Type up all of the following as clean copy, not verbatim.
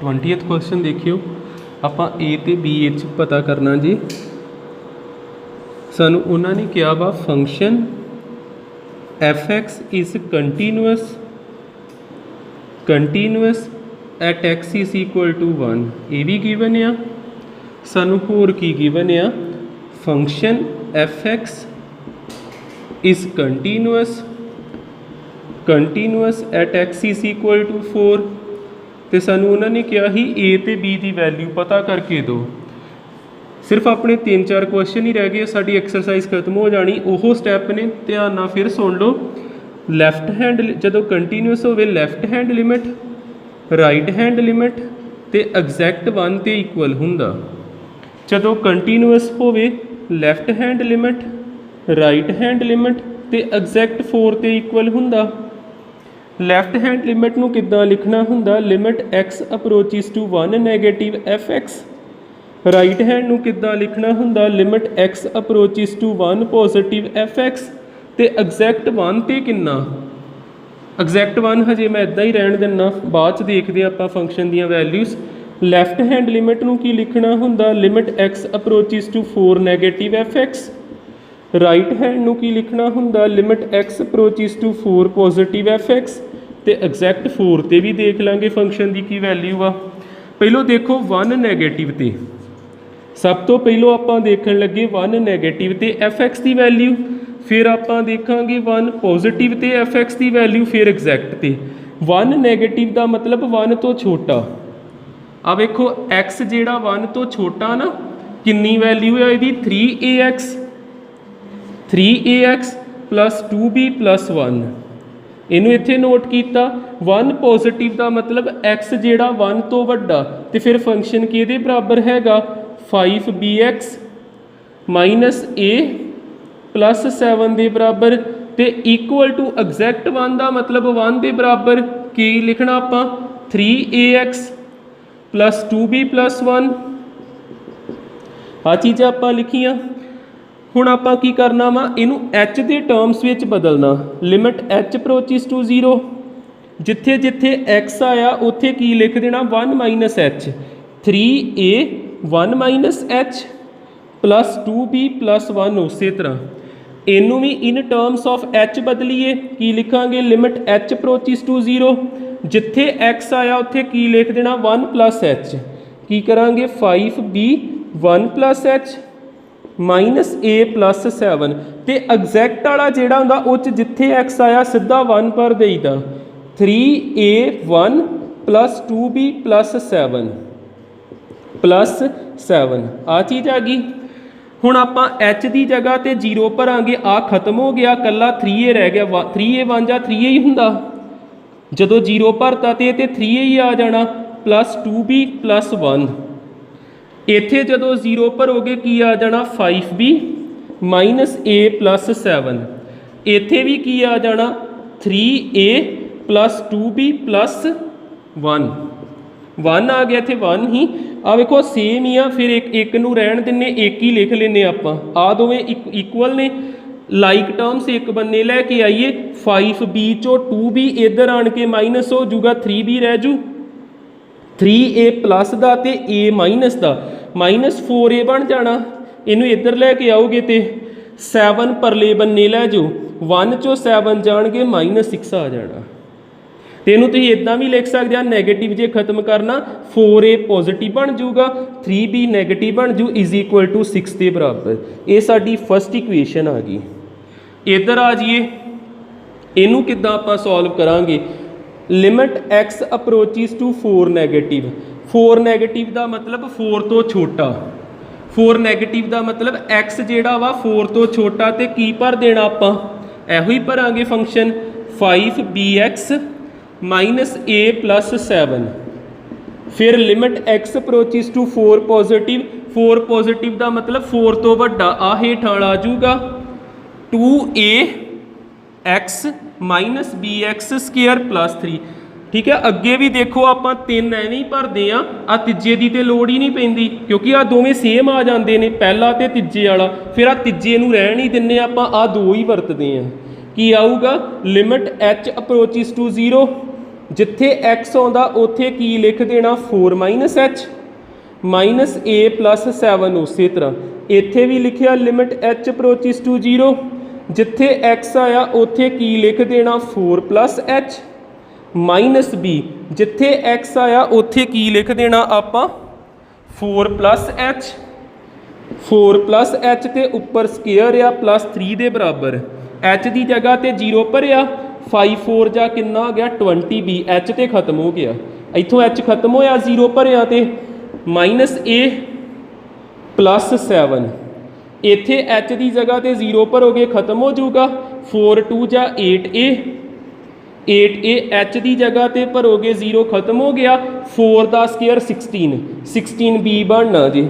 20th question देखियो, ਆਪਾਂ A ਤੇ B ਵਿੱਚ पता करना जी। ਸਾਨੂੰ ਉਹਨਾਂ ਨੇ ਕਿਹਾ ਵਾ function f(x) is continuous at x is equal to 1। ਇਹ ਵੀ ਗਿਵਨ ਆ। ਸਾਨੂੰ ਹੋਰ ਕੀ ਗਿਵਨ ਆ, function f(x) is continuous at x is equal to 4। तो सानू उन्होंने कहा ही A तो B की वैल्यू पता करके दो। सिर्फ अपने 3-4 क्वेश्चन ही रह गए, साड़ी एक्सरसाइज खत्म हो जानी। वो स्टैप ने ध्यान नाल फिर सुन लो। लैफ्ट हैंड जो कंटीन्यूअस हो, left hand limit, right hand limit तो एग्जैक्ट 1 ते इक्वल हुंदा। जो कंटीन्यूअस हो, left hand limit, right hand limit तो एग्जैक्ट 4 ते इक्वल हुंदा। लैफ्ट हैंड लिमिट नूं किद्दां लिखना हुंदा, limit x approaches to 1 negative f(x)। Right hand नूं किद्दां लिखना हुंदा, limit x approaches to 1 positive f(x)। तो एग्जैक्ट 1 ते किन्ना, एग्जैक्ट 1 हजे मैं इदां ही रहन दिना, बाद च देखते हैं आपां फंक्शन दियां वैल्यूज़। लैफ्ट हैंड लिमिट नूं की लिखना हुंदा, limit x approaches to 4 negative f(x)। Right hand नूं की लिखना हुंदा, limit x approaches to 4 positive f(x)। तो एग्जैक्ट 4 ते भी देख लांगे फंक्शन की वैल्यू आ। पहलों देखो 1 नैगेटिव ते, सब तो पहलों आपां देखण लगे 1 नैगेटिव ते f(x) की वैल्यू, फिर आपां देखांगे 1 पॉजिटिव ते f(x) की वैल्यू, फिर एग्जैक्ट ते। 1 नैगेटिव का मतलब 1 तो छोटा। आ वेखो x जिहड़ा 1 तो छोटा ना, कितनी वैल्यू है इसकी, 3ax प्लस 2b प्लस 1। इनू इत्थे नोट किया। 1 पॉजिटिव का मतलब x जिहड़ा 1 तो वड्डा, तो फिर फंक्शन किहदे बराबर हैगा, 5bx माइनस a प्लस 7 के बराबर। तो इक्वल टू एग्जैक्ट 1 का मतलब 1 के बराबर की लिखना आपां, 3ax प्लस 2b प्लस 1। आ चीज़ां आपां लिखियां। हुण आपां की करना वा, इनू h के टर्म्स में बदलना। लिमिट h अप्रोचिज टू 0, जिथे जिथे x आया उत्थे की लिख देना 1 minus h। 3a 1 minus h plus 2b plus 1। उस तरह इनू भी इन टर्म्स ऑफ h बदलीए, की लिखांगे, लिमिट h अप्रोचिज टू 0, जिथे x आया उत्थे की लिख देना 1 प्लस h। की करांगे, 5b 1 plus h minus a plus 7। तो एग्जैक्ट वाला जोड़ा होंदा उस जिथे x आया सीधा 1 पर देईदा, 3a1 plus 2b plus 7 plus 7। आ चीज़ आ गई। हुण आपां h की जगह तो 0 भरांगे, आ खत्म हो गया, कला 3a रह गया। 3a1 जा 3a ही हुंदा, जदों 0 भरता तो 3a ही आ जाना, प्लस 2b प्लस 1। इत्थे जदों 0 भरोगे की आ जाना, 5b माइनस a प्लस 7। इत्थे भी की आ जाना, 3a प्लस 2b प्लस 1। 1 आ गया, इत्थे 1 ही। आ वेखो सेम ही आ, फिर एक नूं रहण दिन्ने, एक ही लिख लेने आपां। आ दोवें इक्वल ने, लाइक टर्म्स एक बन्ने लैके आइए। 5b चो 2b इधर आण के माइनस हो जूगा, 3b रह जू। 3a प्लस का तो a माइनस का, माइनस 4a बन जाना। इनू इधर लैके आओगे तो 7 परले बन्ने लै जाओ, 1 चो 7 जाएंगे, माइनस 6 आ जाना। तो इनू तुसीं इदां भी लिख सकते हैं, नैगेटिव जे खत्म करना, 4a पॉजिटिव बन जाऊगा, 3b नैगेटिव बन जू, इज इक्वल टू 6 के बराबर। ये साडी फर्स्ट इक्वेशन आ गई। इधर आ जाइए, इनू किद्दां आपां सॉल्व करांगे। Limit x approaches to 4 negative. 4 negative का मतलब 4 तो छोटा। 4 नैगेटिव का मतलब x जिहड़ा वा 4 तो छोटा, तो की भर देना आपां, इहो ही भरांगे function 5bx minus a plus 7। फिर limit x approaches to 4 positive. 4 positive का मतलब 4 तो वड्डा, आ हेठ आ जाऊगा, 2ax minus bx square plus 3। ठीक है, अगे भी देखो आप 3 एवें ही भरते हैं, आ तीजे की तो लोड़ ही नहीं पैंदी, क्योंकि आ दोवें सेम आ जाते हैं, पहला तो तीजे वाला। फिर आ तीजे नूं रहन ही दिंदे आपां, आ 2 ही वरतते हैं। की आऊगा, लिमिट h अप्रोचिज टू 0, जिथे x आउंदा उत्थे की लिख देना 4 माइनस एच माइनस ए प्लस 7 उस तरह इत्थे भी लिखिया लिमिट h अप्रोचिस टू 0 जिथे x आया उत्थे की लिख देना 4 प्लस एच माइनस बी जिथे x आया उत्थे की लिख देना आपां 4 प्लस एच 4 प्लस एच ते उपर स्केयर आ प्लस 3 दे बराबर एच की जगह ते 0 भरिया 5 4 जा कितना आ गया 20 बी एच ते खत्म हो गया इत्थों एच खत्म होया 0 भरिया ते माइनस ए प्लस 7 इत्थे एच की जगह ते 0 भरोगे खत्म हो जाऊगा 4 2 जा 8 ए एच की जगह ते भरोगे 0 खत्म हो गया 4 का स्केयर 16 बी बनना जी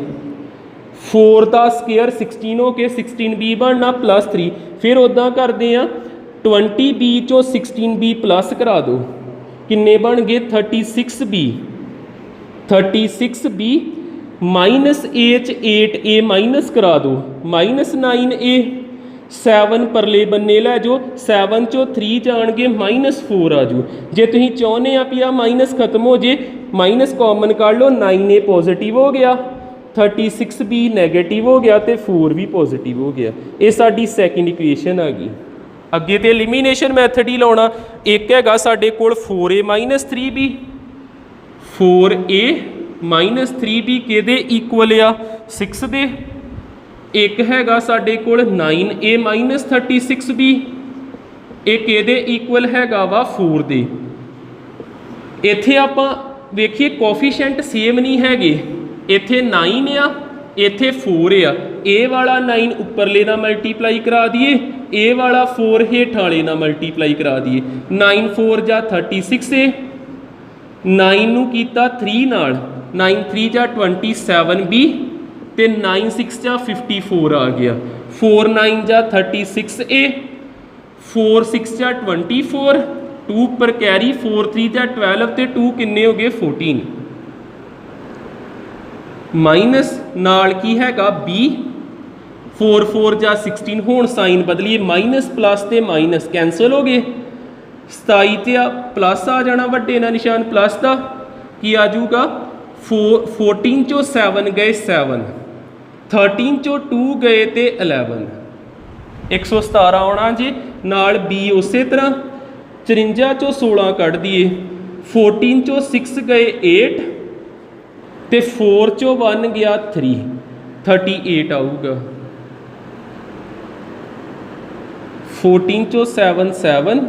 4 का स्केयर 16 हो के 16 बी बनना प्लस 3 फिर उदा करते हैं 20 बी चो 16 बी प्लस करा दो किन्ने बन गए 36 बी माइनस ए च 8 ए माइनस करा दो माइनस 9 ए 7 परले बन्ने लै जाओ 7 चो 3 जाएंगे माइनस 4 आ जाओ जे तुम चाहते हैं भी आ माइनस खत्म हो जाए माइनस कॉमन कर लो 9 ए पॉजिटिव हो गया 36 बी नैगेटिव हो गया तो 4 भी पॉजिटिव हो गया ये साडी सैकेंड इक्वेशन आ गई अगे तो एलिमीनेशन मैथड ही लाना एक है साडे कोल 4a minus 3b 4a minus 3b किहदे इक्वल आ 6 दे एक हैगा साडे कोल 9a माइनस 36b ये किहदे इक्वल हैगा वा 4 दे इत्थे आपां वेखिए कोफिशिएंट सेम नहीं हैगे इत्थे 9 आ इत्थे 4 आ ए वाला 9 उपरले नाल मल्टीप्लाई करा दिए ए वाला 4 हेठ वाले नाल मल्टीप्लाई करा दिए 9 4 जा 36 है 9 नूं कीता 3 नाल 9 3 जा 27 बी ते 9 6 जा 54 आ गया 4 9 जा 36 ए 4 6 जा 24 2 पर कैरी 4 3 जा 12 ते 2 किन्ने हो गए 14 माइनस नाल की हैगा बी 4 4 जा 16 हुण साइन बदलीए माइनस प्लस ते माइनस कैंसल हो गए 27 ते प्लस आ जाना वड्डे ना निशान प्लस का की आ जाऊगा 14 चो 7 गए 7 13 चो 2 गए ते 11 117 आना जी नाल बी उस तरह 54 चो 16 कढ़ दिए 14 चो 6 गए 8 ते 4 चो 1 गया 3 38 आऊगा 14 चो 7 7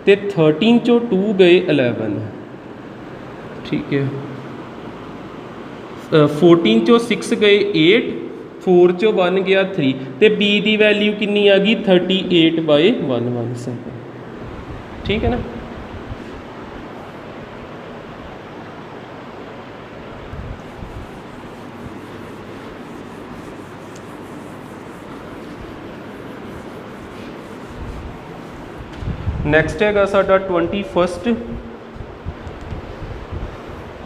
ते 13 चो 2 गए 11 ठीक है 14 चो 6 गए 8 4 चो 1 गया 3 ते बी दी वैल्यू कितनी आ गई 38/117 ठीक है ना नैक्सट है साडा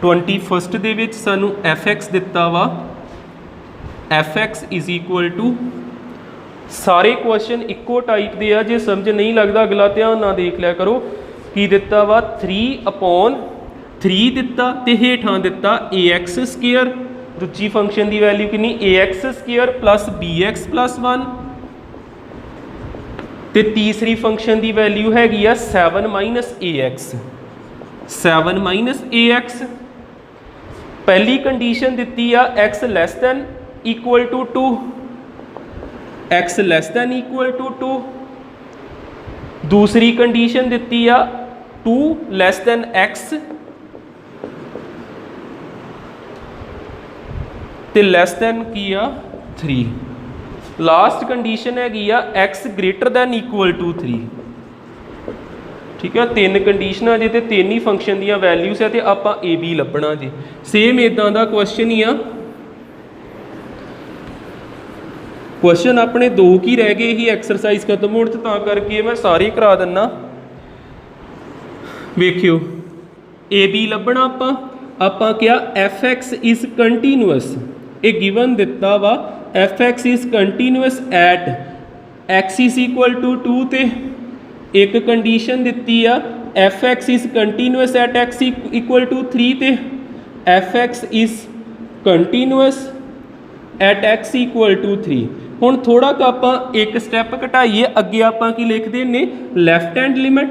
21 दे विच सानू fx दिता वा fx इज इक्वल टू सारे क्वेश्चन इक्को टाइप दे आ जे समझ नहीं लगता अगला ध्यान ना देख लिया करो की दिता वा 3/3 दिता ते हेठां दिता ax स्केयर दूजी फंक्शन की वैल्यू कितनी ax square plus bx plus 1 ते तीसरी फंक्शन की वैल्यू हैगी आ 7 माइनस ax पहली कंडीशन दी आ x less than equal to 2 x less than equal to 2 दूसरी कंडीशन दी आ 2 लैस दैन x ते लैस दैन की आ 3 लास्ट कंडीशन हैगी आ x greater than equal to 3 ठीक है 3 कंडीशन जे तो 3 ही फंक्शन दी वैल्यूज है तो आप ए बी लभना जी सेम इदा का क्वेश्चन ही आ क्वेश्चन अपने 2 की रह गए ही एक्सरसाइज खत्म होने तो करके मैं सारे करा दिना वेखियो ए बी लभना आप क्या एफ एक्स इज कंटीन्यूअस ये गिवन दिता वा f x is continuous at x is equal to 2 ते एक कंडीशन दी आ f x is continuous at x equal to 3 तो f x is continuous at x equal to 3। हुण थोड़ा का आपां एक स्टैप घटाइए, अगे आपां की लिखते ने left hand limit,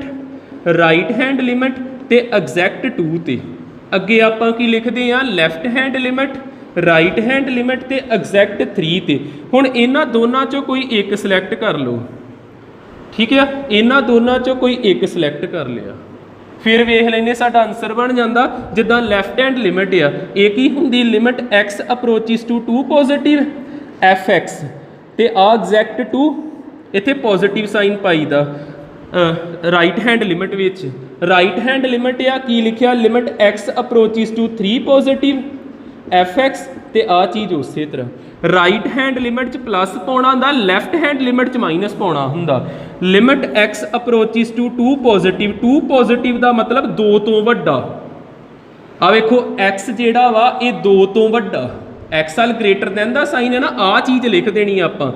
right hand limit ते एग्जैक्ट 2 ते। अगे आपां की लिखते हैं left hand limit, right hand limit ते एग्जैक्ट 3 ते। हुण इन्हां दोनों चों कोई एक सिलैक्ट कर लो, ठीक है, इन्हां दोनों चों कोई एक सिलैक्ट कर लिया, फिर वेख लेने साडा आंसर बन जाता। जिद्दां लैफ्ट हैंड लिमिट आ, ये की हुंदी limit x approaches to 2 positive f x ते आ एग्जैक्ट 2 इत्थे पॉजिटिव साइन पाई दा राइट हैंड लिमिट विच। राइट हैंड लिमिट आ की लिखिया limit x approaches to 3 positive f x ते आ चीज़ उस तरह। राइट हैंड लिमिट च प्लस पाउणा हुंदा, लैफ्ट हैंड लिमिट च माइनस पाउणा हुंदा। Limit x approaches to 2 positive, 2 positive का मतलब 2 तो वड्डा। आ वेखो एक्स जिहड़ा वा ये 2 तो वड्डा, एक्स वाल ग्रेटर दैन दा साइन है ना, आ चीज़ लिख देनी आपां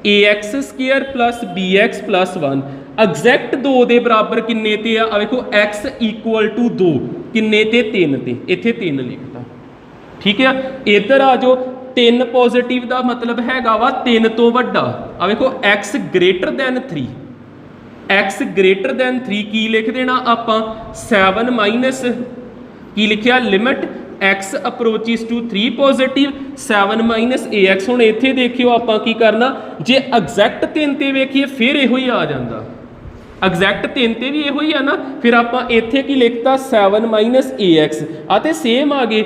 a x square plus b x plus 1 exact 2 के बराबर किन्ने ते आ वेखो एक्स इक्वल टू 2 किन्ने ते 3 ते, इत्थे 3 लिखता, ठीक है। इधर आ जाओ 3 पॉजिटिव का मतलब हैगा वा 3 तो वड्डा। आ वेखो x greater than 3, x greater than 3 की लिख देना आपां 7 माइनस की लिखिया limit x approaches to 3 positive 7 minus a x. हुण इत्थे देखियो आपां की करना, जे एग्जैक्ट 3 ते वेखिए फिर इहो ही आ जांदा, एग्जैक्ट 3 ते भी इहो ही है ना, फिर आपां इत्थे की लिखता 7 माइनस ए एक्स आते सेम आ गए।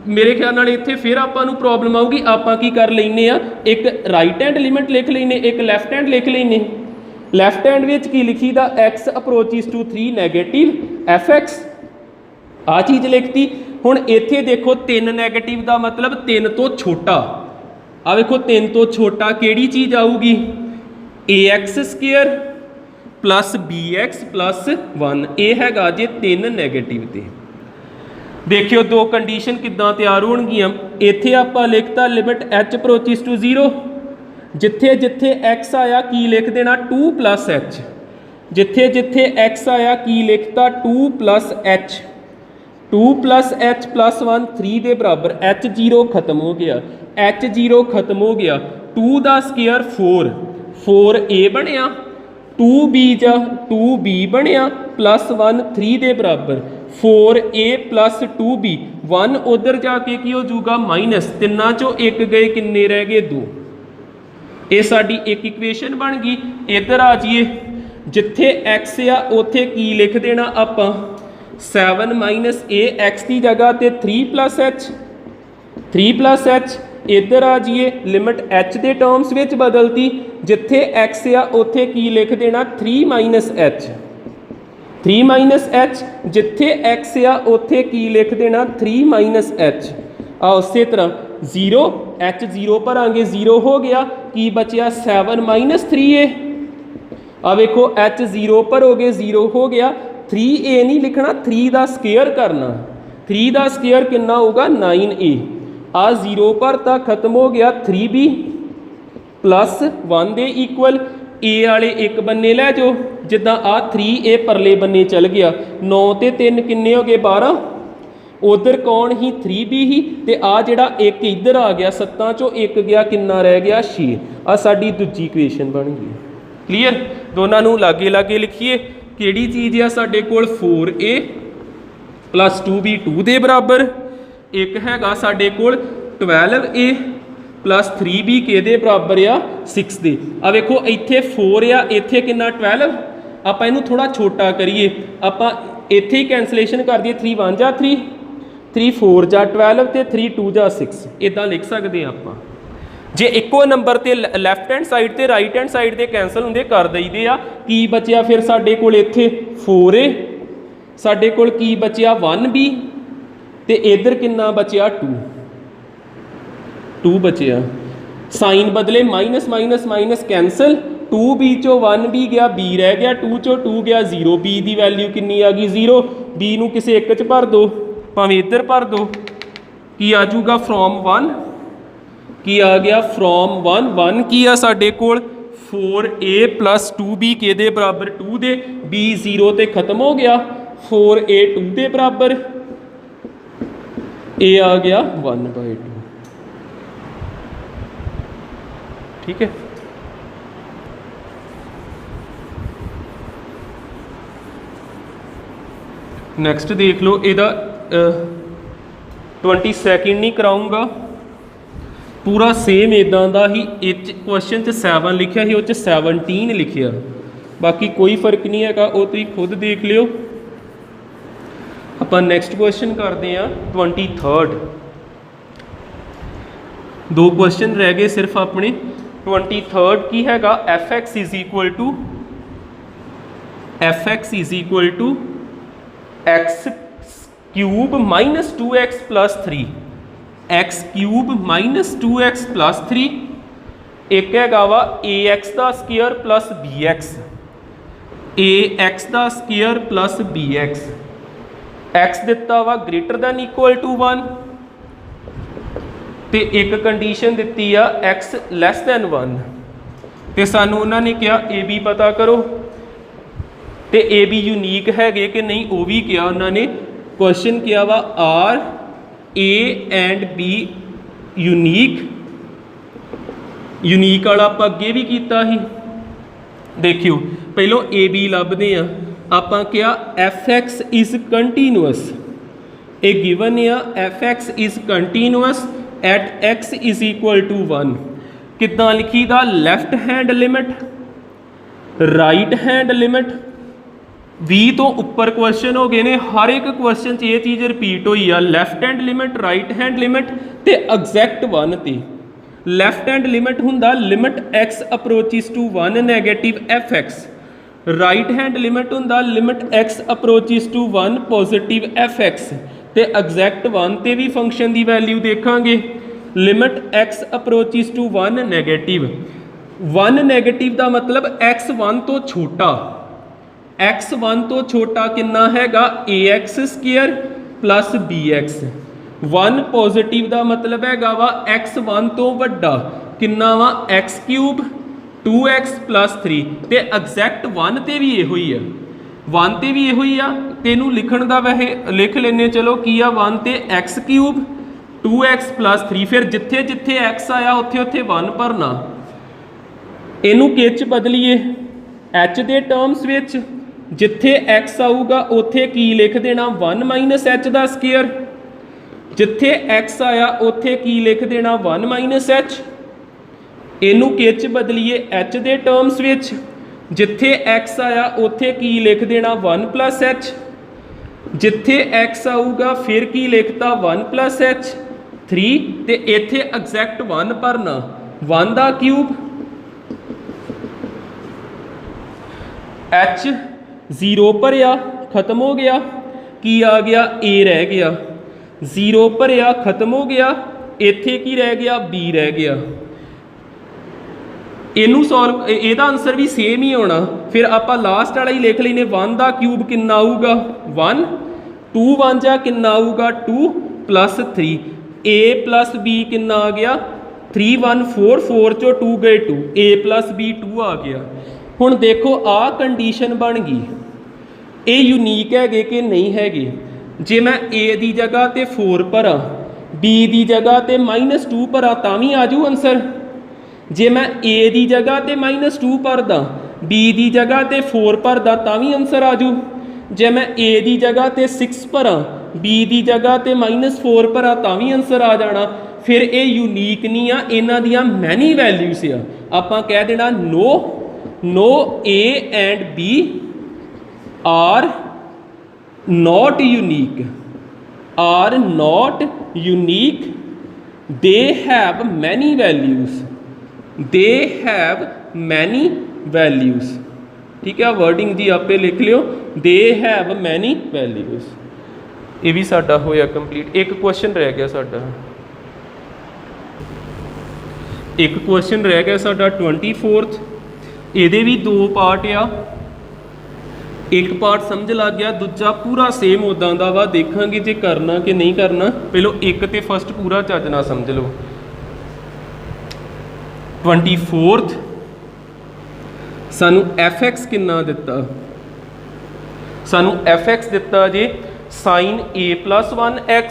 मेरे ख्याल नाल इत्थे फिर आपां नूं प्रॉब्लम आऊगी, आपां की कर लैने आ एक राइट हैंड लिमिट लिख लैने, एक लैफ्ट हैंड लिख लैने। लैफ्ट हैंड विच की लिखी दा x approaches to 3 negative f x, आ चीज़ लिखती। हुण इत्थे देखो 3 नैगेटिव का मतलब 3 तो छोटा, आ देखो 3 तो छोटा किहड़ी चीज़ आऊगी a x square plus b x plus 1, ये हैगा जे 3 नैगेटिव ते। देखियो दो कंडीशन किद्दां तैयार होणगियां। इत्थे आपां लिखता लिमिट एच अप्रोचिस टू 0, जिथे जिथे एक्स आया की लिख देना 2 प्लस एच, जिथे जिथे एक्स आया की लिखता 2 plus H, 2 plus H plus 1 3 के बराबर। एच 0 खत्म हो गया, एच 0 खत्म हो गया। 2 का स्केयर 4, 4a बनया, 2b जा 2b बनया प्लस 1 3 के बराबर। 4a प्लस 2b 1 उधर जाके की हो जूगा माइनस, तिना चो एक गए किन्ने रह गए 2। ये साडी एक इक्वेशन बन गई। इधर आ जाइए, जिथे एक्स आ उथे की लिख देना आपां 7 माइनस ए एक्स की जगह ते 3 प्लस एच, 3 प्लस एच। इधर आ जाइए लिमिट एच के टर्म्स में बदलती, जिथे एक्स आ उथे की लिख देना 3 माइनस एच, 3 माइनस एच। जिथे एक्स आ उथे की लिख देना 3 माइनस एच। आ उस तरह 0 एच 0 भरांगे 0 हो गया, की बचिया 7 माइनस 3a। आ वेखो एच 0 भरोगे 0 हो गया। 3a नहीं लिखना, 3 का स्केयर करना, 3 का स्केयर कितना होगा 9a। आ 0 भरता खत्म हो गया 3b प्लस 1 दे इक्वल ए वाले एक बन्ने लै जाओ, जिदा आ 3a परले बन्ने चल गया। 9 ते 3 किन्ने हो गए 12, उधर कौन ही 3b ही, ते आ जिहड़ा एक इधर आ गया 7 चो एक गया किन्ना रह गया 6। आ साडी दूजी इक्वेशन बन गई। क्लीयर, दोनों नूं लागे लागे लिखिए। किहड़ी चीज़ आ साडे कोल 4a प्लस 2b 2 के बराबर, एक हैगा साडे कोल 12a प्लस 3b किहदे बराबर आ 6 दे। आ वेखो इत्थे 4 आ, इत्थे किन्ना 12। आपां इहनूं थोड़ा छोटा करिए, आपां इत्थे ही कैंसलेशन कर दिए, 3 1 जा 3, 3 4 जा 12 ते 3 2 जा 6, इदां लिख सकते हैं आपां। जे इक्को नंबर ते लैफ्ट हैंड साइड ते राइट हैंड साइड ते कैंसल होंदे कर दईदे आ। की बचिया फिर साडे कोल इत्थे 4a, साडे कोल की बचिया 1b, ते इधर किन्ना बचिया 2 बचिया। साइन बदले minus minus minus cancel, 2b चो 1b गया, b रह गया, 2 चो 2 गया 0, b की वैल्यू किन्नी आ गई 0। b नूं किसी एक च भर दो, भावें इधर भर दो, की आ जूगा फ्रॉम 1, की आ गया फ्रॉम 1 1 की आ साडे कोल 4a प्लस 2b किहदे बराबर 2 दे, b 0 ते खत्म हो गया, 4a 2 दे बराबर, a आ गया 1/2। ठीक है। नैक्सट देख लो, इहदा 22 नहीं कराऊंगा, पूरा सेम इदां दा ही क्वेश्चन 7 लिखिया ही, 17 लिखिया, बाकी कोई फर्क नहीं है, वो तुसीं खुद देख लियो। आपां नैक्सट क्वेश्चन करते हैं 23। 2 क्वेश्चन रह गए सिर्फ अपने। 23 की हैगा f(x) is equal to x cube minus 2x plus 3, x cube minus 2x plus 3, एक हैगा वा ax का स्केयर प्लस bx, ax का स्केयर प्लस bx, x दिता वा ग्रेटर दैन इक्वल टू 1, तो एक कंडीशन दी आ x लैस दैन 1, तो सानू उन्होंने कहा ए बी पता करो, तो ए बी यूनीक है कि नहीं वो भी कहा उन्होंने। क्वेश्चन किया वा are a and b unique वाला आप अगे भी किया ही। देखियो पहलों ए बी लभदे आ, आपां क्या f(x) इज कंटीन्यूअस, ए गिवन आ f(x) is continuous at x is equal to 1। कितना लिखी दा, left hand limit, right hand limit, 20 तो उपर क्वेश्चन हो गए ने, हर एक क्वेश्चन ये चीज़ रिपीट हुई आ, left hand limit, right hand limit ते एग्जैक्ट 1 ते। लैफ्ट हैंड लिमिट हुंदा limit x approaches to 1 negative f(x), right hand limit हुंदा limit x approaches to 1 positive f(x), ते एग्जैक्ट 1 ते भी फंक्शन की वैल्यू देखांगे। Limit x approaches to 1 negative, 1 negative का मतलब x 1 तो छोटा, x 1 तो छोटा कितना हैगा ax square plus bx, 1 positive का मतलब हैगा वा x 1 तो वड्डा कितना वा x क्यूब 2x प्लस 3, ते एग्जैक्ट 1 ते भी इहो ही है, 1 ते भी इहो ही आ। तेनू लिखण दा वैसे लिख लेने, चलो की आ 1 ते x क्यूब 2x प्लस 3, फिर जिथे जिथे x आया उत्थे उत्थे 1 भरना, इनू किच बदलीए h के टर्म्स विच, जिथे x आऊगा उत्थे की लिख देना 1 माइनस h का स्केयर, जिथे x आया उत्थे की लिख देना 1 माइनस h, इनू किच बदलीए h के टर्म्स विच, जिथे x आया उत्थे की लिख देना 1 प्लस h, जिथे x आऊगा फिर की लिखता 1 प्लस h 3, ते इत्थे एग्जैक्ट 1 भरना, 1 का क्यूब, h 0 भरिया खत्म हो गया, की आ गया a रह गया, 0 भरिया खत्म हो गया, इत्थे की रह गया b रह गया। इनू सॉल्व एदा आंसर भी सेम ही होना, फिर आप लास्ट वाला ही लिख लेने, 1 का क्यूब कितना आऊगा 1, 2 1 जा कितना आऊगा 2 प्लस 3, a प्लस b कितना आ गया 3 1 4, 4 चो 2 गए 2, a प्लस b 2 आ गया। हुण देखो आ कंडीशन बन गई, ये यूनीक है कि नहीं हैगी। जे मैं a की जगह ते 4 भरा, b की जगह ते -2 भरा तां भी आ जाऊ आंसर, जे मैं a की जगह ते -2 भरदा, b की जगह ते 4 भरदा तां भी आंसर आ जाऊ, जे मैं a की जगह ते 6 भरा, b की जगह ते -4 भरा तां भी आंसर आ जाना। फिर ये यूनीक नहीं आ, इन्हां दियां मैनी वैल्यूज आ, आपां कह देना no a and b are not unique, they have many values, ठीक है। वर्डिंग जी आपे लिख लियो, दे हैव मैनी वैल्यूज। ये भी साडा होया कंप्लीट। एक क्वेश्चन रह गया साडा, एक क्वेश्चन रह गया साडा 24th। ये भी 2 पार्ट आ, एक पार्ट समझ लग गया, दूजा पूरा सेम उदा का वा, देखांगे जे करना कि नहीं करना। पहलो एक तो फस्ट पूरा चज ना समझ लो। 24th सानू fx किन्ना दिता, सानू fx दिता जे sine a plus 1x,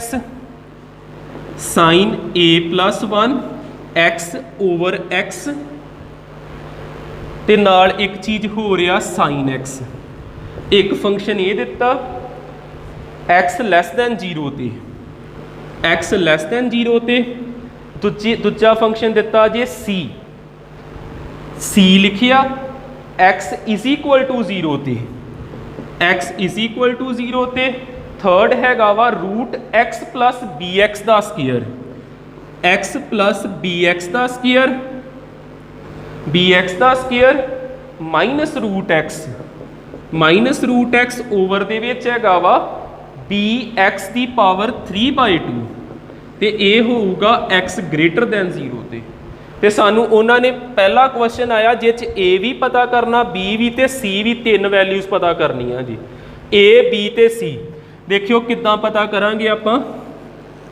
sine a plus 1 x over x ते नाल एक चीज़ हो रहा साइन x, एक फंक्शन ये दिता x लैस दैन 0 ते, x लैस दैन 0 ते दूजा फंक्शन दिता जे c लिखिया x इज इक्वल टू 0 ते, x इज इक्वल टू 0 ते थर्ड हैगा वा root x plus b x का square, x plus b x का स्केयर, बी एक्स का square minus root x over दे विच हैगा वा बी एक्स की पावर 3/2 ते ये होगा x ग्रेटर दैन 0 ते सानू उन्होंने पहला क्वेश्चन आया जिस ए भी पता करना बी भी ते सी भी, तीन वैल्यूज़ पता करनिया जी, ए बी ते सी। देखियो किद्दां पता करांगे आपां,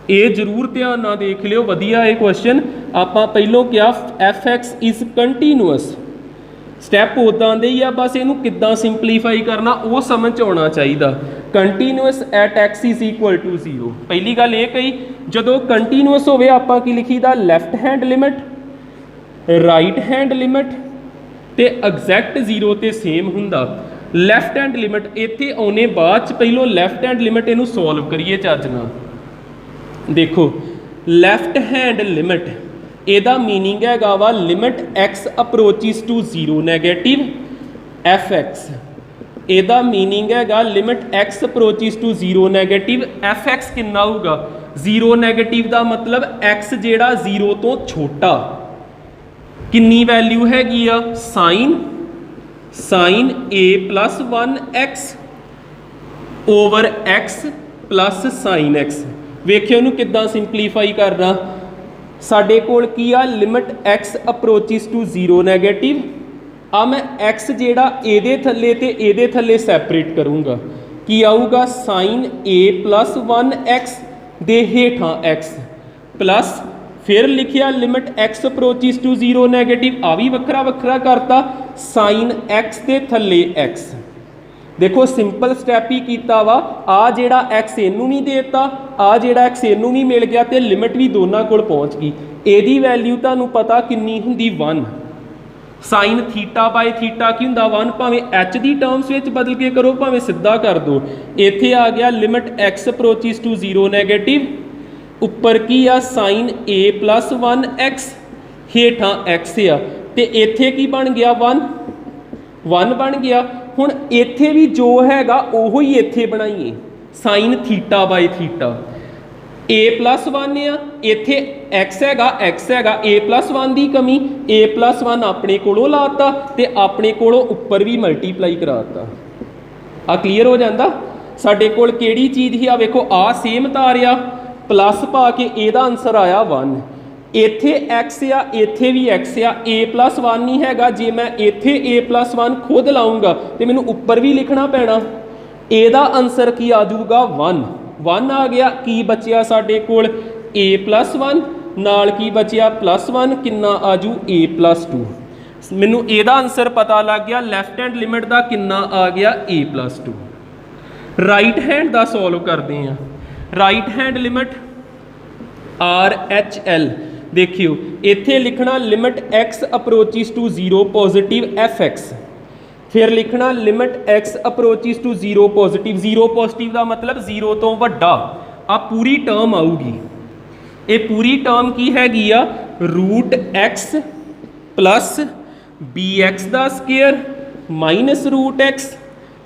ये जरूर ध्यान ना देख लियो, वधिया है क्वेश्चन। आपां पहलों क्या fx इज कंटीन्यूअस, स्टैप उदां दे ही आ, बस इनू किद्दां सिंपलीफाई करना वो समझ आना चाहिए। Continuous at x is equal to 0, पहली गल ये कही जदों कंटीन्यूअस होवे आपां की लिखीदा left hand limit, right hand limit ते एग्जैक्ट 0 ते सेम हुंदा। लैफ्ट हैंड लिमिट इत्थे आने बाद पहलों लैफ्ट हैंड लिमिट इनू सॉल्व करिए चज नाल। देखो लैफ्ट हैंड लिमिट एदा मीनिंग हैगा वा limit x approaches to 0 negative fx, एदा मीनिंग हैगा limit x approaches to 0 negative fx कितना होगा 0 नैगेटिव का मतलब x जेड़ा 0 तो छोटा, कितनी वैल्यू हैगी आ sine a plus 1x over x plus sine x। वेखियो इहनूं किद्दां सिंपलीफाई करना, साडे कोल की आ limit x approaches to 0 negative, आ मैं x जेड़ा एदे थल्ले ते एदे थल्ले सैपरेट करूँगा, की आऊगा साइन a प्लस 1x दे हेठां x प्लस फिर लिखिया limit x approaches to 0 negative, आ भी वखरा वखरा करता साइन x के थले x। देखो सिंपल स्टैप ही किया वा, आ जेड़ा x इनू भी देता, आ जेड़ा x इनू भी मिल गया तो लिमिट भी दोनों को पहुँच गई। एदी वैल्यू तुहानू पता कितनी हुंदी 1, साइन थीटा बाय थीटा की हुंदा 1, भावें एच की टर्म्स में बदल के करो भावें सीधा कर दो। इत्थे आ गया limit x approaches to 0 negative, उपर की आ साइन a प्लस 1x हेठां x आ, ते इत्थे की बन गया 1 बन गया। हुण इत्थे भी जो हैगा ओहो ही इत्थे बनाइए sine theta by theta, a plus 1 आ, इत्थे x हैगा a प्लस 1 की कमी, a प्लस 1 अपने कोलों लाता ते अपने कोलों उपर भी मल्टीप्लाई कराता। आ क्लीयर हो जाता। साडे कोल किहड़ी चीज़ ही आ, वेखो आ सेम तारिया प्लस पा के एदा आंसर आया 1, इत्थे x आ इत्थे भी x आ, a प्लस 1 नहीं हैगा, जे मैं इत्थे a प्लस 1 खुद लाऊंगा तो मैनू उपर भी लिखना पैना, एदा आंसर की आ जाऊगा 1 आ गया। की बचिया साडे कोल a प्लस 1 नाल की बचिया प्लस 1, किन्ना आजू a प्लस 2। मैनू एदा आंसर पता लग गया, लैफ्ट हैंड लिमिट का किन्ना आ गया a प्लस 2। राइट हैंड का सॉल्व करते हैं। राइट हैंड लिमिट RHL, देखियो इत्थे लिखना limit x approaches to 0 positive fx, फिर लिखना limit x approaches to 0 positive, 0 positive का मतलब 0 तो वड्डा, आ पूरी टर्म आऊगी। ये पूरी टर्म की हैगी आ root x plus b x का स्केयर माइनस रूट x,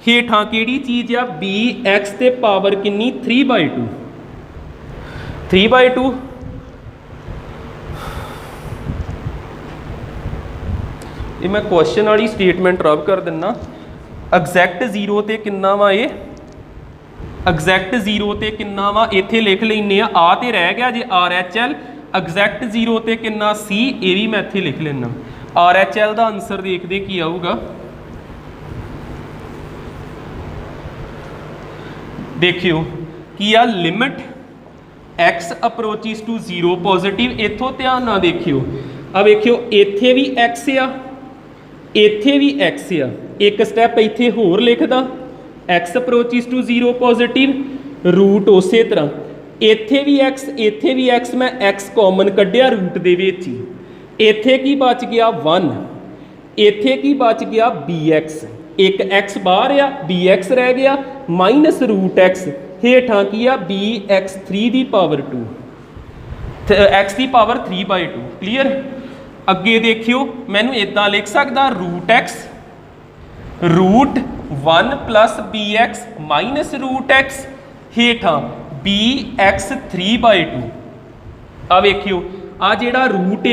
हेठां केड़ी चीज़ आ बी एक्स ते पावर किन्नी 3/2, 3/2। ये मैं क्वेश्चन वाली स्टेटमेंट रब कर दिना। एग्जैक्ट 0 ते किन्ना वा, ये एग्जैक्ट 0 ते किन्ना वा इत्थे लिख लेने आ ते रह गया जे RHL, एग्जैक्ट 0 ते किन्ना C, ये भी मैं इत्थे लिख लेना। RHL का आंसर देखते की आऊगा, देखियो कि आ limit x approaches to 0 positive, इत्थों ध्यान ना देखियो, आ वेखियो इत्थे भी x आ ਇੱਥੇ ਵੀ x ਆ, ਇੱਕ ਸਟੈਪ ਇੱਥੇ ਹੋਰ ਲਿਖਦਾ, x approaches to 0 positive, route ਉਸੇ ਤਰ੍ਹਾਂ ਇੱਥੇ ਵੀ x, ਇੱਥੇ ਵੀ x, ਮੈਂ x ਕਾਮਨ ਕੱਢਿਆ ਰੂਟ ਦੇ ਵਿੱਚ ਹੀ, ਇੱਥੇ ਕੀ ਬਚ ਗਿਆ 1, ਇੱਥੇ ਕੀ ਬਚ ਗਿਆ bx, ਇੱਕ x ਬਾਹਰ ਆ, bx ਰਹਿ ਗਿਆ ਮਾਈਨਸ ਰੂਟ x, ਹੇਠਾਂ ਕੀ ਆ bx3 ਦੀ ਪਾਵਰ 2, x ਦੀ ਪਾਵਰ 3/2। ਕਲੀਅਰ। ਅੱਗੇ ਦੇਖਿਓ, ਮੈਨੂੰ ਇਦਾਂ ਲਿਖ ਸਕਦਾ root x root 1 plus bx minus root x ਹੇਠਾਂ bx3/2। ਆ ਵੇਖਿਓ, ਆ ਜਿਹੜਾ ਰੂਟ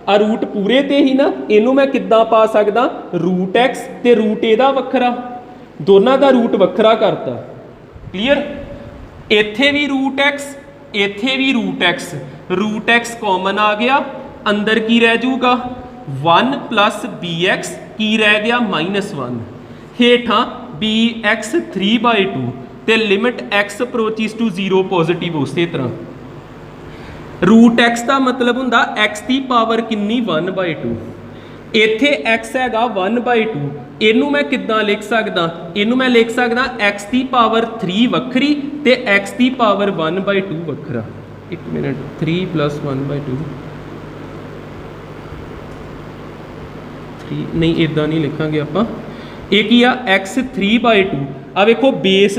ਆ ਰੂਟ ਪੂਰੇ ਤੇ ਹੀ ਨਾ, ਇਹਨੂੰ ਮੈਂ ਕਿੱਦਾਂ ਪਾ ਸਕਦਾ, ਰੂਟ x ਤੇ ਰੂਟ ਇਹਦਾ ਵੱਖਰਾ, ਦੋਨਾਂ ਦਾ ਰੂਟ ਵੱਖਰਾ ਕਰਤਾ। ਕਲੀਅਰ। ਇੱਥੇ ਵੀ ਰੂਟ x, ਇੱਥੇ ਵੀ ਰੂਟ x ਕਾਮਨ ਆ ਗਿਆ, ਅੰਦਰ ਕੀ ਰਹਿ ਜਾਊਗਾ 1 ਪਲੱਸ bx, ਕੀ ਰਹਿ ਗਿਆ -1, ਹੇਠਾਂ bx3/2 ਤੇ limit x approaches to 0 positive ਉਸੇ ਤਰ੍ਹਾਂ। ਰੂਟ x ਦਾ ਮਤਲਬ ਹੁੰਦਾ x ਦੀ ਪਾਵਰ ਕਿੰਨੀ 1/2, ਇੱਥੇ x ਹੈਗਾ 1/2, ਇਹਨੂੰ ਮੈਂ ਕਿੱਦਾਂ ਲਿਖ ਸਕਦਾ, ਇਹਨੂੰ ਮੈਂ ਲਿਖ ਸਕਦਾ x ਦੀ ਪਾਵਰ 3 ਵੱਖਰੀ ਤੇ x ਦੀ ਪਾਵਰ 1/2 ਵੱਖਰਾ। ਇੱਕ ਮਿੰਟ, 3 + 1/2 ਨਹੀਂ, ਇਦਾਂ ਨਹੀਂ ਲਿਖਾਂਗੇ ਆਪਾਂ। ਇਹ ਕੀ ਆ x3/2, ਆ ਵੇਖੋ ਬੇਸ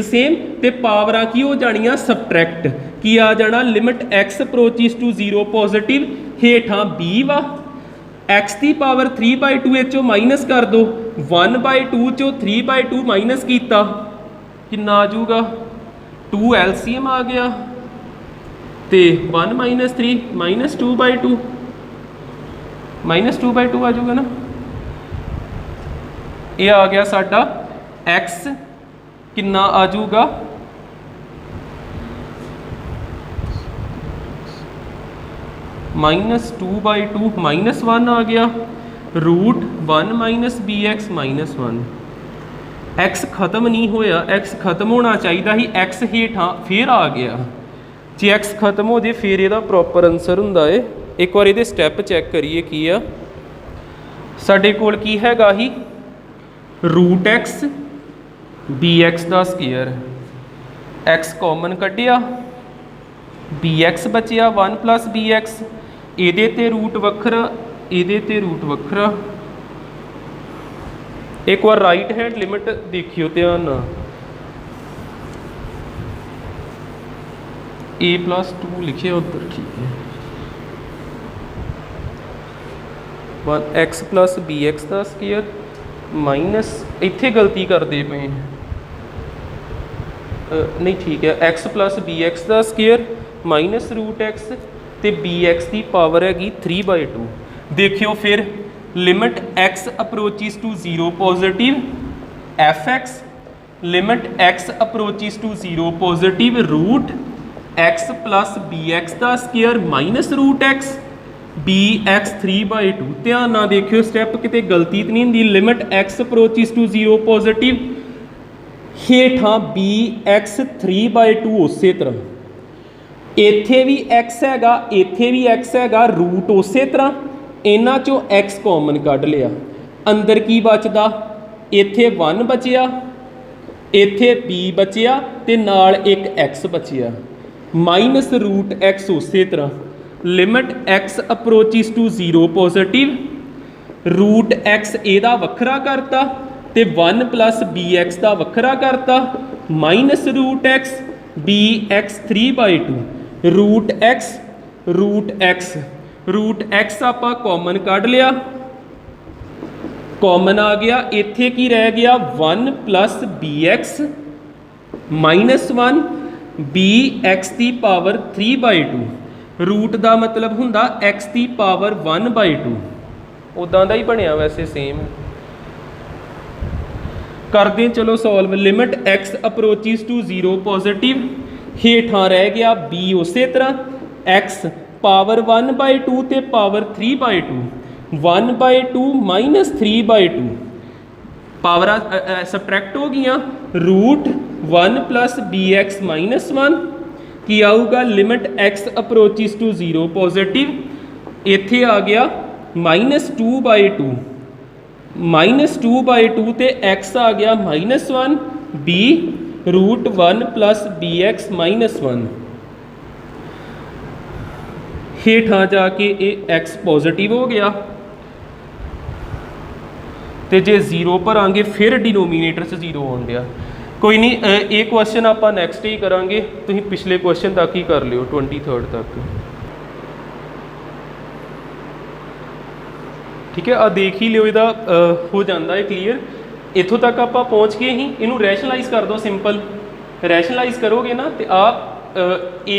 ਸੇਮ ਤੇ ਪਾਵਰਾਂ ਕੀ ਹੋ ਜਾਣੀਆਂ ਸਬਟਰੈਕਟ, ਕੀ ਆ ਜਾਣਾ limit x approaches to 0 positive ਹੇਠਾਂ b ਵਾ, x ਦੀ ਪਾਵਰ 3/2 ਇਹ ਚੋਂ ਮਾਈਨਸ ਕਰ ਦੋ, 1/2 ਚੋਂ 3/2 ਮਾਈਨਸ ਕੀਤਾ ਕਿੰਨਾ ਆ ਜਾਊਗਾ 2, LCM ਆ ਗਿਆ ਤੇ 1 - 3 -2/2 -2/2 ਆ ਜਾਊਗਾ ਨਾ। ਇਹ ਆ ਗਿਆ ਸਾਡਾ x ਕਿੰਨਾ ਆ ਜਾਊਗਾ -2/2 -1 ਆ ਗਿਆ, रूट 1 - bx -1। x ਖਤਮ ਨਹੀਂ ਹੋਇਆ, x ਖਤਮ ਹੋਣਾ ਚਾਹੀਦਾ ਸੀ, x ਹੇਠਾਂ ਫੇਰ ਆ ਗਿਆ। ਜੇ x ਖਤਮ ਹੋ ਜੇ ਫਿਰ ਇਹਦਾ ਪ੍ਰੋਪਰ ਆਨਸਰ ਹੁੰਦਾ ਏ। ਇੱਕ ਵਾਰ ਇਹਦੇ ਸਟੈਪ ਚੈੱਕ ਕਰੀਏ ਕੀ ਆ ਸਾਡੇ ਕੋਲ, ਕੀ ਹੈਗਾ ਹੀ रूट x bx ਦਾ ਸਕੁਅਰ, x ਕਾਮਨ ਕੱਢਿਆ, bx ਬਚਿਆ 1 + bx, ਇਹਦੇ ਤੇ ਰੂਟ ਵੱਖਰਾ, ਇਹਦੇ ਤੇ ਰੂਟ ਵੱਖਰਾ। ਇੱਕ ਵਾਰ ਰਾਈਟ ਹੈਂਡ ਲਿਮਿਟ ਦੇਖਿਓ ਧਿਆਨ ਨਾਲ, a + 2 ਲਿਖਿਆ ਉੱਧਰ, ਠੀਕ ਹੈ। x + bx ਦਾ ਸਕੁਅਰ ਮਾਈਨਸ, ਇੱਥੇ ਗਲਤੀ ਕਰਦੇ ਪਏ ਨਹੀਂ, ਠੀਕ ਹੈ, x + bx ਦਾ ਸਕੁਅਰ ਮਾਈਨਸ ਰੂਟ x ਤੇ bx ਦੀ ਪਾਵਰ ਹੈਗੀ 3/2। ਦੇਖਿਓ ਫਿਰ limit x approaches to 0 positive fx, limit x approaches to 0 positive root x + bx ਦਾ square minus root x bx3/2। ਧਿਆਨ ਨਾਲ ਦੇਖਿਓ ਸਟੈਪ, ਕਿਤੇ ਗਲਤੀ ਤਾਂ ਨਹੀਂ ਹੁੰਦੀ। Limit x approaches to 0 positive ਹੇਠਾਂ bx3/2 ਉਸੇ ਤਰ੍ਹਾਂ, ਇੱਥੇ ਵੀ x ਹੈਗਾ, ਇੱਥੇ ਵੀ x ਹੈਗਾ, ਰੂਟ ਉਸੇ ਤਰ੍ਹਾਂ, ਇਹਨਾਂ ਚੋਂ x ਕਾਮਨ ਕੱਢ ਲਿਆ, ਅੰਦਰ ਕੀ ਬਚਦਾ, ਇੱਥੇ 1 ਬਚਿਆ, ਇੱਥੇ b ਬਚਿਆ ਤੇ ਨਾਲ ਇੱਕ x ਬਚਿਆ, ਮਾਈਨਸ ਰੂਟ x ਉਸੇ ਤਰ੍ਹਾਂ। Limit x approaches to 0 positive, root x ਇਹਦਾ ਵੱਖਰਾ ਕਰਤਾ ਤੇ 1 + bx ਦਾ ਵੱਖਰਾ ਕਰਤਾ, ਮਾਈਨਸ ਰੂਟ x bx3/2, ਰੂਟ x ਆਪਾਂ ਕਾਮਨ ਕੱਢ ਲਿਆ, ਕਾਮਨ ਆ ਗਿਆ, ਇੱਥੇ ਕੀ ਰਹਿ ਗਿਆ 1 + bx -1 bx ਦੀ ਪਾਵਰ 3/2। ਰੂਟ ਦਾ ਮਤਲਬ ਹੁੰਦਾ x ਦੀ ਪਾਵਰ 1/2, ਉਦਾਂ ਦਾ ਹੀ ਬਣਿਆ ਵੈਸੇ ਸੇਮ। ਕਰਦੇ ਚਲੋ solve. Limit x approaches to 0 positive ਹੇਠਾਂ ਰਹਿ ਗਿਆ b ਉਸੇ ਤਰ੍ਹਾਂ, x ਪਾਵਰ 1/2 ਤੇ ਪਾਵਰ 3/2, 1/2 - 3/2 ਪਾਵਰਾਂ ਸਬਟਰੈਕਟ ਹੋ ਗਈਆਂ, ਰੂਟ 1 + bx -1 ਕੀ ਆਊਗਾ, limit x approaches to 0 positive, ਇੱਥੇ ਆ ਗਿਆ -2/2 -2/2 ਤੇ x ਆ ਗਿਆ -1 b √1 + bx -1 ਹੇਠਾਂ ਜਾ ਕੇ ਇਹ x ਪੋਜ਼ਿਟਿਵ ਹੋ ਗਿਆ ਤੇ ਜੇ 0 ਭਰਾਂਗੇ ਫਿਰ ਡਿਨੋਮੀਨੇਟਰ 'ਚ 0 ਆਉਣ ਡਿਆ। ਕੋਈ ਨਹੀਂ, ਇਹ ਕੁਐਸਚਨ ਆਪਾਂ ਨੈਕਸਟ ਹੀ ਕਰਾਂਗੇ, ਤੁਸੀਂ ਪਿਛਲੇ ਕੁਐਸਚਨ ਤੱਕ ਹੀ ਕਰ ਲਿਓ 23rd ਤੱਕ। ਠੀਕ ਹੈ, ਆ ਦੇਖ ਹੀ ਲਿਓ, ਇਹਦਾ ਹੋ ਜਾਂਦਾ ਹੈ ਕਲੀਅਰ। ਇੱਥੋਂ ਤੱਕ ਆਪਾਂ ਪਹੁੰਚ ਗਏ ਹੀ। ਇਹਨੂੰ ਰੈਸ਼ਨਲਾਈਜ਼ ਕਰ ਦਿਓ, ਸਿੰਪਲ ਰੈਸ਼ਨਲਾਈਜ਼ ਕਰੋਗੇ ਨਾ ਤੇ ਆ a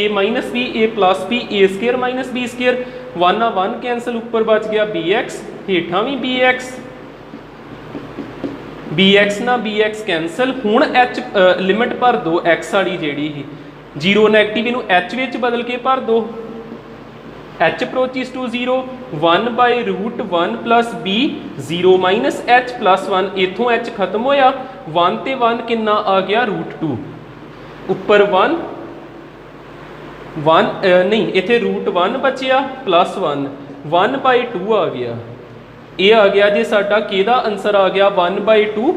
- b a + b a² - b², 1 ਨਾਲ 1 ਕੈਂਸਲ, ਉੱਪਰ ਬਚ ਗਿਆ bx, ਹੇਠਾਂ ਵੀ bx ਨਾਲ bx ਕੈਂਸਲ। ਹੁਣ h ਲਿਮਿਟ ਭਰ ਦਿਓ x ਵਾਲੀ ਜਿਹੜੀ ਸੀ 0 ਨੈਗੇਟਿਵ, ਇਹਨੂੰ h ਵਿੱਚ ਬਦਲ ਕੇ ਭਰ ਦਿਓ। h approaches to 0, 1/√1 + b 0 - h + 1, ਇੱਥੋਂ h ਖਤਮ ਹੋਇਆ, 1 ਤੇ 1 ਕਿੰਨਾ ਆ ਗਿਆ √2, ਉੱਪਰ 1 ਨਹੀਂ ਇੱਥੇ √1 ਬਚਿਆ +1, 1/2 ਆ ਗਿਆ। ਇਹ ਆ ਗਿਆ ਜੇ ਸਾਡਾ ਕਿਹਦਾ ਆਨਸਰ ਆ ਗਿਆ 1/2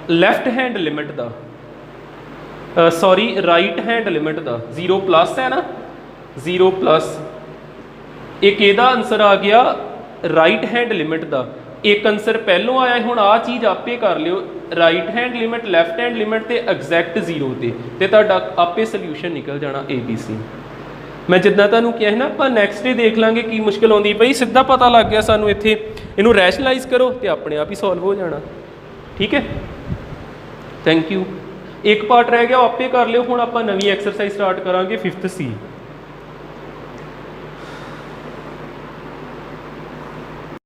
ਲੈਫਟ ਹੈਂਡ ਲਿਮਿਟ ਦਾ, ਸੌਰੀ ਰਾਈਟ ਹੈਂਡ ਲਿਮਿਟ ਦਾ। 0 ਪਲੱਸ ਹੈ ਨਾ, 0 ਪਲੱਸ, ਇਹ ਕਿਹਦਾ ਆਨਸਰ ਆ ਗਿਆ ਰਾਈਟ ਹੈਂਡ ਲਿਮਿਟ ਦਾ। ਇੱਕ ਆਨਸਰ ਪਹਿਲੋਂ ਆਇਆ, ਹੁਣ ਆਹ ਚੀਜ਼ ਆਪੇ ਕਰ ਲਿਓ, right hand limit, left hand limit ਤੇ ਐਗਜ਼ੈਕਟ 0 ਤੇ ਤੁਹਾਡਾ ਆਪੇ ਸੋਲਿਊਸ਼ਨ ਨਿਕਲ ਜਾਣਾ ABC। ਮੈਂ ਜਿੱਦਾਂ ਤੁਹਾਨੂੰ ਕਿਹਾ ਹੈ ਨਾ, ਆਪਾਂ ਨੈਕਸਟ ਡੇ ਦੇਖ ਲਾਂਗੇ ਕੀ ਮੁਸ਼ਕਿਲ ਆਉਂਦੀ ਪਈ, ਸਿੱਧਾ ਪਤਾ ਲੱਗ ਗਿਆ ਸਾਨੂੰ ਇੱਥੇ। ਇਹਨੂੰ ਰੈਸ਼ਨਲਾਈਜ਼ ਕਰੋ ਤੇ ਆਪਣੇ ਆਪ ਹੀ ਸੋਲਵ ਹੋ ਜਾਣਾ। ਠੀਕ ਹੈ, ਥੈਂਕ ਯੂ। ਇੱਕ ਪਾਰਟ ਰਹਿ ਗਿਆ, ਆਪੇ ਕਰ ਲਿਓ। ਹੁਣ ਆਪਾਂ ਨਵੀਂ ਐਕਸਰਸਾਈਜ਼ ਸਟਾਰਟ ਕਰਾਂਗੇ 5th C।